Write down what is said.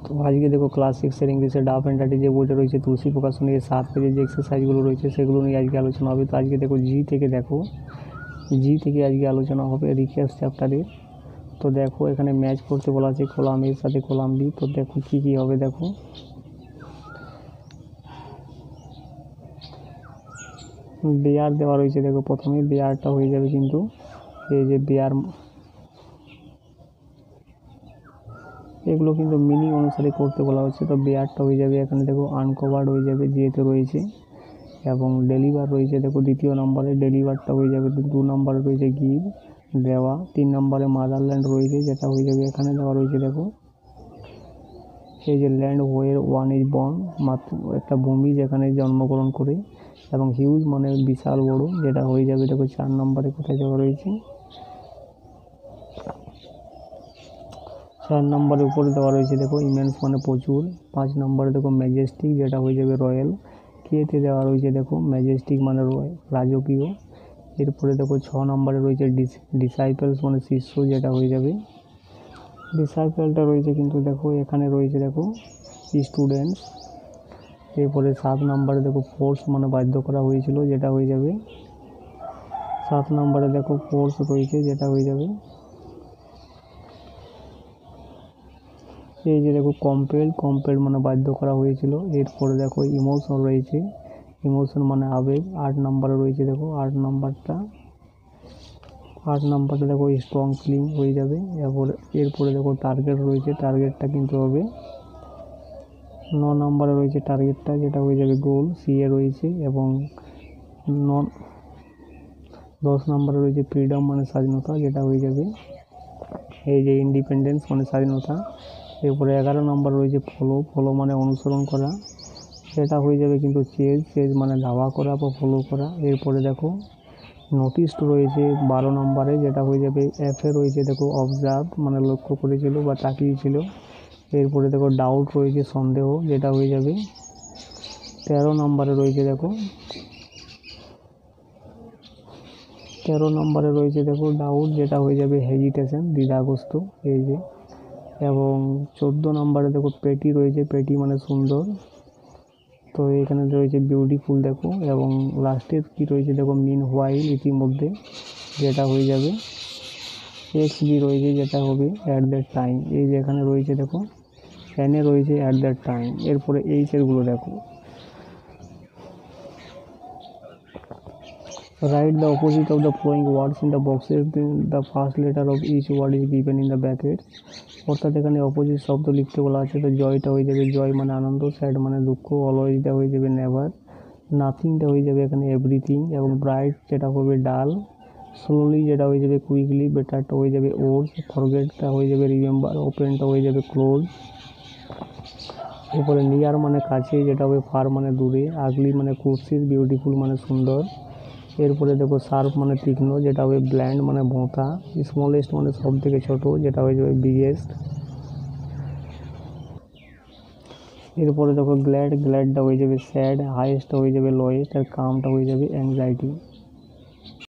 তো আজকে দেখো ক্লাস 6 ইংলিশের ডাফ অ্যান্ড ডাটি যে বইটা রয়েছে তুলসী প্রকাশনী এর 7 পেজের যে এক্সারসাইজগুলো রয়েছে সেগুলো নিয়ে আজকে আলোচনা হবে। তো আজকে দেখো জি থেকে আজকে আলোচনা হবে রিক্যাপ চ্যাপ্টারে। তো দেখো এখানে ম্যাচ করতে বলা আছে কলাম এর সাথে কলাম বি। তো দেখো কী হবে, দেখো বেয়ার দেওয়া রয়েছে। দেখো প্রথমে বেয়ারটা হয়ে যাবে, কিন্তু এই যে বেয়ার এগুলো কিন্তু মিনিং অনুসারে করতে বলা হচ্ছে। তো বেয়ারটা হয়ে যাবে এখানে দেখো আনকভার্ড হয়ে যাবে যেহেতু রয়েছে, এবং ডেলিভার রয়েছে দেখো দ্বিতীয় নম্বরে ডেলিভারটা হয়ে যাবে। 2 নম্বরে রয়েছে গিভ দেওয়া, 3 নম্বরে মাদারল্যান্ড রয়েছে যেটা হয়ে যাবে এখানে দেওয়া রয়েছে। দেখো এই যে ল্যান্ড ওয়ের ওয়ান ইজ বর্ন, মাত্র একটা ভূমি যেখানে জন্মগ্রহণ করে, এবং হিউজ মানে বিশাল বড় যেটা হয়ে যাবে দেখো 4 নম্বরে কোথায় দেওয়া রয়েছে। 4 নম্বরের উপরে দেওয়া রয়েছে দেখো ইমেন্স মানে প্রচুর। 5 নম্বরে দেখো ম্যাজেস্টিক যেটা হয়ে যাবে রয়্যাল। কেতে দেওয়া রয়েছে দেখো ম্যাজেস্টিক মানে রাজকীয়। এরপরে দেখো 6 নম্বরে রয়েছে ডিসাইপলস মানে শিষ্য যেটা হয়ে যাবে। ডিসাইপলটা রয়েছে কিন্তু দেখো এখানে রয়েছে দেখো স্টুডেন্টস। এরপরে 7 নম্বরে দেখো ফোর্স মানে বাধ্য করা হয়েছিল যেটা হয়ে যাবে। 7 নম্বরে দেখো ফোর্স রয়েছে যেটা হয়ে যাবে। এই যে দেখো কম্পেল মানে বাধ্য করা হয়েছিল। এরপরে দেখো ইমোশন রয়েছে, ইমোশন মানে আবেগ। 8 নম্বরে রয়েছে দেখো 8 নম্বরটা দেখো স্ট্রং ফিলিং হয়ে যাবে। এরপরে দেখো টার্গেট রয়েছে, টার্গেটটা কিন্তু হবে 9 নম্বরে রয়েছে টার্গেটটা যেটা হয়ে যাবে গোল, সিএ রয়েছে। এবং 10 নম্বরে রয়েছে ফ্রিডম মানে স্বাধীনতা যেটা হয়ে যাবে এই যে ইন্ডিপেন্ডেন্স মানে স্বাধীনতা। এরপরে 11 নম্বর রয়েছে ফলো মানে অনুসরণ করা সেটা হয়ে যাবে কিন্তু চেজ মানে ধাওয়া করা বা ফলো করা। এরপরে দেখো নোটিস রয়েছে 12 নম্বরে যেটা হয়ে যাবে এফে রয়েছে দেখো অবজার্ভ মানে লক্ষ্য করেছিল বা তাকিয়েছিল। এরপরে দেখো ডাউট রয়েছে সন্দেহ যেটা হয়ে যাবে 13 নম্বরে রয়েছে দেখো 13 নম্বরে রয়েছে দেখো ডাউট যেটা হয়ে যাবে হেজিটেশন দ্বিধাগ্রস্ত এই যে। এবং 14 নম্বরে দেখো পেটি রয়েছে, পেটি মানে সুন্দর। তো এখানে রয়েছে বিউটিফুল দেখো। এবং লাস্টের কি রয়েছে দেখো মিন হোয়াইল ইতিমধ্যে যেটা হয়ে যাবে এক্স বি রয়েছে যেটা হবে অ্যাট দ্যাট টাইম। এই যে এখানে রয়েছে দেখো এনে রয়েছে অ্যাট দ্যাট টাইম। এরপরে এইচেরগুলো দেখো write the opposite of the following words in the boxes. The first letter of each word is given in the brackets. অর্থাৎ এখানে অপোজিট শব্দ লিখতে বলা আছে। তো জয়টা হয়ে যাবে জয় মানে আনন্দ, স্যাড মানে দুঃখ, অলওয়েজটা হয়ে যাবে নেভার, নাথিংটা হয়ে যাবে এখানে এভরিথিং, এবং ব্রাইট যেটা হবে ডাল, স্লোলি যেটা হয়ে যাবে কুইকলি, বেটারটা হয়ে যাবে ওর্স, ফরগেটটা হয়ে যাবে রিমেম্বার, ওপেনটা হয়ে যাবে ক্লোজ। এরপরে নিয়ার মানে কাছে যেটা হবে ফার মানে দূরে, আগলি মানে কুৎসিত, বিউটিফুল মানে সুন্দর। এরপরে দেখো শার্প মানে তীক্ষ্ণ যেটা হবে ব্ল্যান্ড মানে ভোঁতা, স্মলেস্ট মানে সব থেকে ছোট যেটা হয়ে যাবে বিগেস্ট। এরপরে দেখো গ্ল্যাডটা হয়ে যাবে স্যাড, হাইয়েস্টটা হয়ে যাবে লোয়েস্ট, আর কামটা হয়ে যাবে অ্যাংজাইটি।